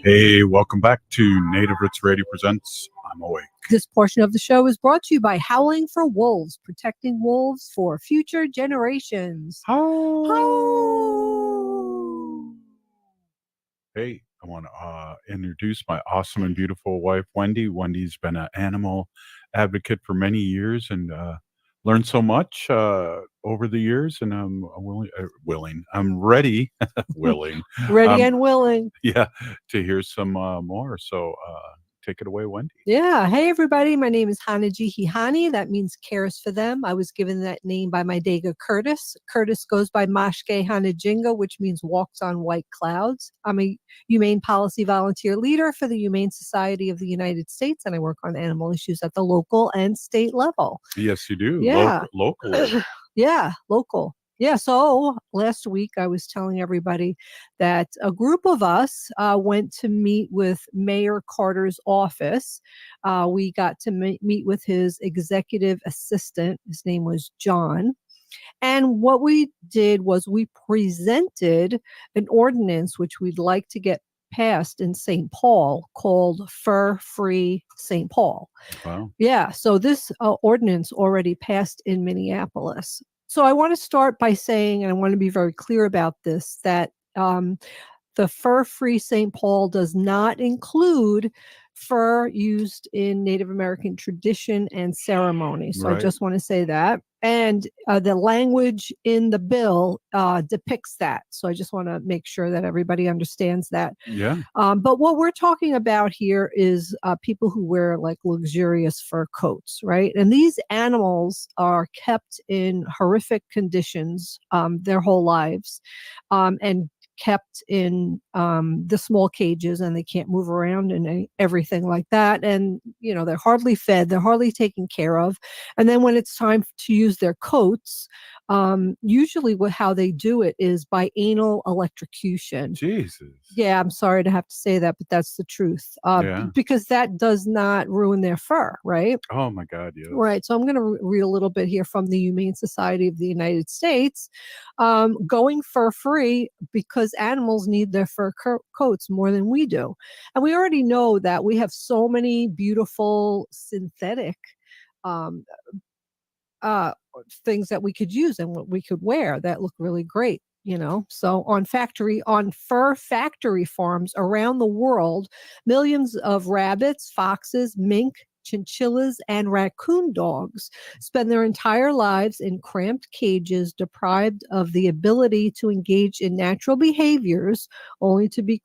Hey, welcome back to Native Roots Radio presents I'm Awake. This portion of the show is brought to you by Howling for Wolves, protecting wolves for future generations. Hey, I want to introduce my awesome and beautiful wife, Wendy. Wendy's been an animal advocate for many years and learned so much over the years, and I'm willing. I'm ready, willing. Ready and willing. Yeah, to hear some more. So take it away, Wendy. Yeah. Hey, everybody. My name is Hanaji. That means cares for them. I was given that name by my Dega Curtis. Curtis goes by Mashke Hanajinga, which means walks on white clouds. I'm a humane policy volunteer leader for the Humane Society of the United States, and I work on animal issues at the local and state level. Yes, you do. Yeah. Local. Yeah, local. Yeah, so last week I was telling everybody that a group of us went to meet with Mayor Carter's office. We got to meet with his executive assistant. His name was John. And what we did was we presented an ordinance which we'd like to get passed in St. Paul called Fur-Free St. Paul. Wow. Yeah, so this ordinance already passed in Minneapolis. So I want to start by saying, and I want to be very clear about this, that the Fur-Free St. Paul does not include fur used in Native American tradition and ceremony. So Right. I just want to say that. And the language in the bill depicts that. So I just want to make sure that everybody understands that. Yeah. But what we're talking about here is people who wear like luxurious fur coats, right? And these animals are kept in horrific conditions their whole lives. And kept in the small cages, and they can't move around and everything like that. And, they're hardly fed, they're hardly taken care of. And then when it's time to use their coats, usually how they do it is by anal electrocution. Jesus. Yeah, I'm sorry to have to say that, but that's the truth. Yeah. Because that does not ruin their fur, right? Oh my God, yes. Right. So I'm going to read a little bit here from the Humane Society of the United States. Going fur free because animals need their fur coats more than we do. And we already know that we have so many beautiful synthetic things that we could use and what we could wear that look really great. So on fur factory farms around the world, millions of rabbits, foxes, mink, chinchillas, and raccoon dogs spend their entire lives in cramped cages, deprived of the ability to engage in natural behaviors, only to be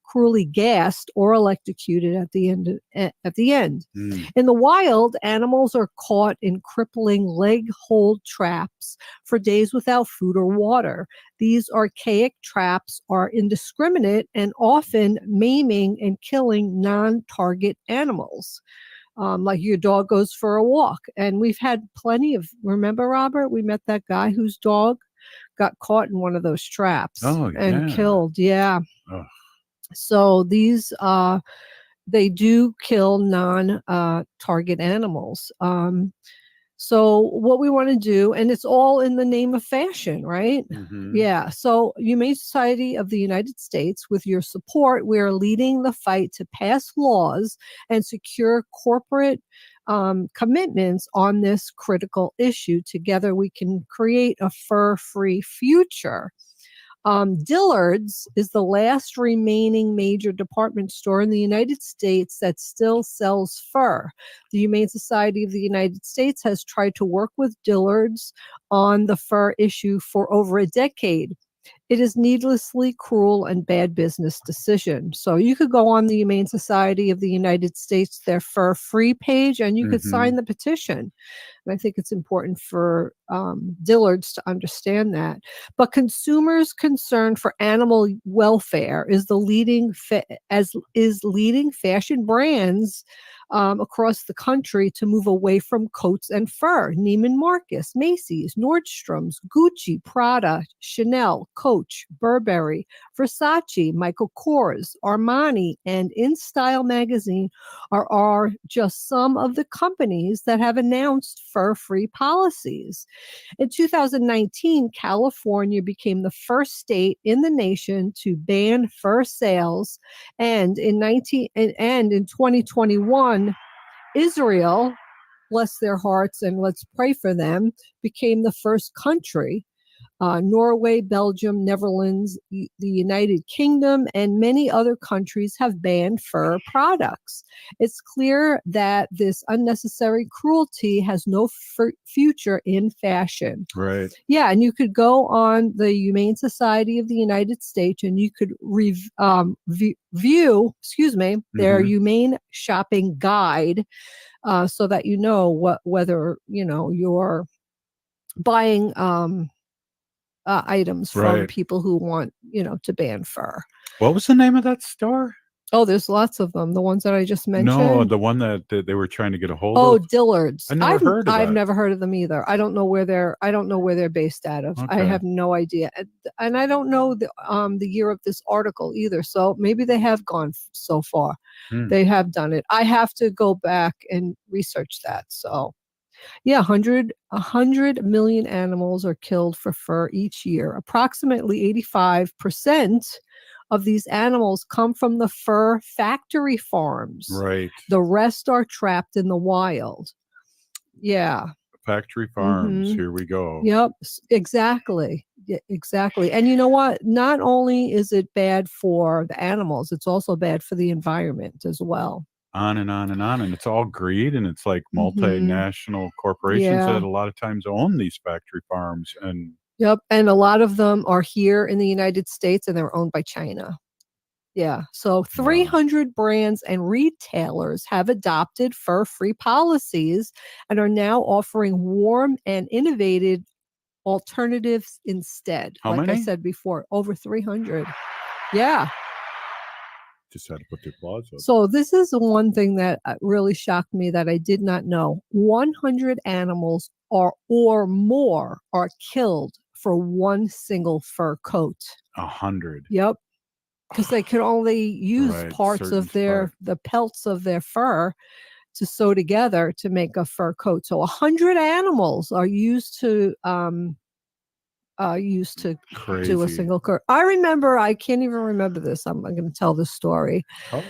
cruelly gassed or electrocuted at the end. In the wild, animals are caught in crippling leg hold traps for days without food or water. These archaic traps are indiscriminate and often maiming and killing non-target animals. Like your dog goes for a walk. And we've had plenty of, remember, Robert, we met that guy whose dog got caught in one of those traps and killed. Yeah. Ugh. So these, they do kill non-target animals. So what we want to do, and it's all in the name of fashion, right? Mm-hmm. Yeah. So Humane Society of the United States, with your support, we're leading the fight to pass laws and secure corporate commitments on this critical issue. Together, we can create a fur-free future. Dillard's is the last remaining major department store in the United States that still sells fur. The Humane Society of the United States has tried to work with Dillard's on the fur issue for over a decade. It is needlessly cruel and bad business decision. So you could go on the Humane Society of the United States, their fur free page, and you could sign the petition. And I think it's important for Dillard's to understand that. But consumers' concern for animal welfare is leading fashion brands across the country to move away from coats and fur. Neiman Marcus, Macy's, Nordstrom's, Gucci, Prada, Chanel, Coach, Burberry, Versace, Michael Kors, Armani, and In Style magazine are just some of the companies that have announced fur-free policies. In 2019, California became the first state in the nation to ban fur sales, and in 2021, Israel, bless their hearts and let's pray for them, became the first country. Norway, Belgium, Netherlands, the United Kingdom, and many other countries have banned fur products. It's clear that this unnecessary cruelty has no future in fashion. Right. Yeah, and you could go on the Humane Society of the United States and you could view, their humane shopping guide, so that you know whether you're buying items from people who want to ban fur. What was the name of that store? Oh, there's lots of them. The ones that I just mentioned. No, the one that they were trying to get a hold of. Oh, Dillard's. I've never heard of them either. I don't know where they're based out of. I have no idea, and I don't know the year of this article either. So maybe they have gone so far. They have done it. I have to go back and research that. So. Yeah, 100 million animals are killed for fur each year. Approximately 85% of these animals come from the fur factory farms. Right. The rest are trapped in the wild. Yeah. Factory farms. Here we go. Yep, exactly. Yeah, exactly. And you know what? Not only is it bad for the animals, it's also bad for the environment as well. On and on and on. And it's all greed, and it's like multinational corporations that a lot of times own these factory farms. And yep. And a lot of them are here in the United States and they're owned by China. Yeah. So 300 brands and retailers have adopted fur-free policies and are now offering warm and innovative alternatives instead. How like many? I said before, over 300. Yeah. Just had to put their claws up. So this is the one thing that really shocked me that I did not know. 100 animals or more are killed for one single fur coat. 100. Yep. Because they can only use Right, parts certain of the pelts of their fur to sew together to make a fur coat. So 100 animals are used to do a Crazy. single coat. I can't even remember this. I'm going to tell this story. Oh.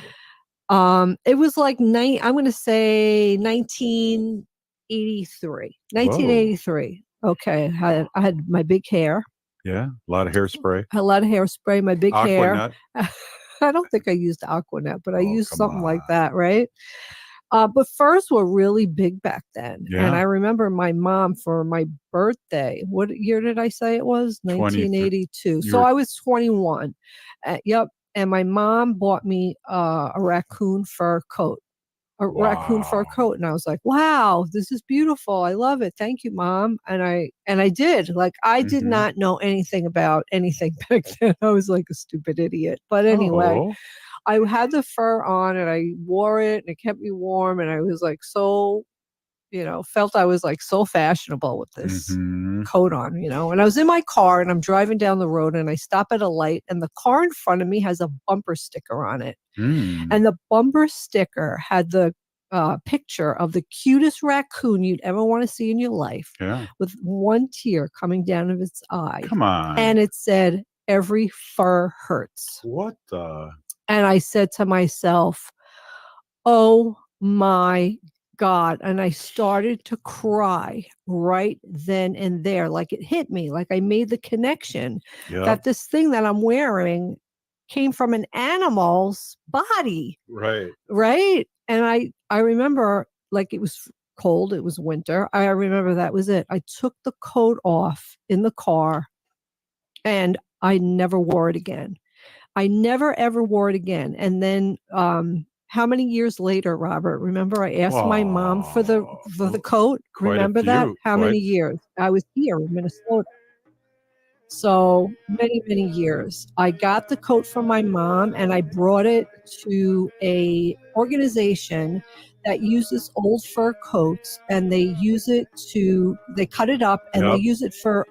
It was like I'm going to say 1983. 1983. Okay, I had my big hair. Yeah, a lot of hairspray. A lot of hairspray, my big Aquanut. hair. I don't think I used Aquanet, but I used something like that, right? But furs were really big back then. Yeah. And I remember my mom for my birthday. What year did I say it was? 1982. So I was 21. Yep. And my mom bought me a raccoon fur coat. Raccoon fur coat, and I was like, wow, this is beautiful. I love it. Thank you, Mom. And I did. Like, I did not know anything about anything back then. I was like a stupid idiot. But anyway, I had the fur on and I wore it and it kept me warm, and I was like so, felt I was like so fashionable with this coat on, and I was in my car and I'm driving down the road and I stop at a light and the car in front of me has a bumper sticker on it. And the bumper sticker had the picture of the cutest raccoon you'd ever want to see in your life, with one tear coming down of its eye. Come on. And it said, "Every fur hurts." What the? And I said to myself, oh my God. And I started to cry right then and there. Like it hit me, like I made the connection that this thing that I'm wearing came from an animal's body. Right. Right. And I remember, like, it was cold. It was winter. I remember that was it. I took the coat off in the car and I never wore it again. I never, ever wore it again. And then, how many years later, Robert? Remember, I asked my mom for the coat. Remember that? How many years? I was here in Minnesota. So many, many years. I got the coat from my mom and I brought it to a organization that uses old fur coats, and they cut it up and they use it for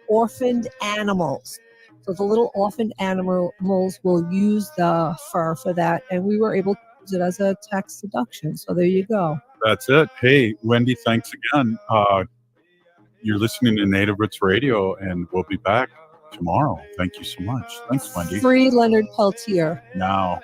orphaned animals. So the little orphaned animals will use the fur for that. And we were able to use it as a tax deduction. So there you go. That's it. Hey, Wendy, thanks again. You're listening to Native Roots Radio, and we'll be back tomorrow. Thank you so much. Thanks, Wendy. Free Leonard Peltier. Now.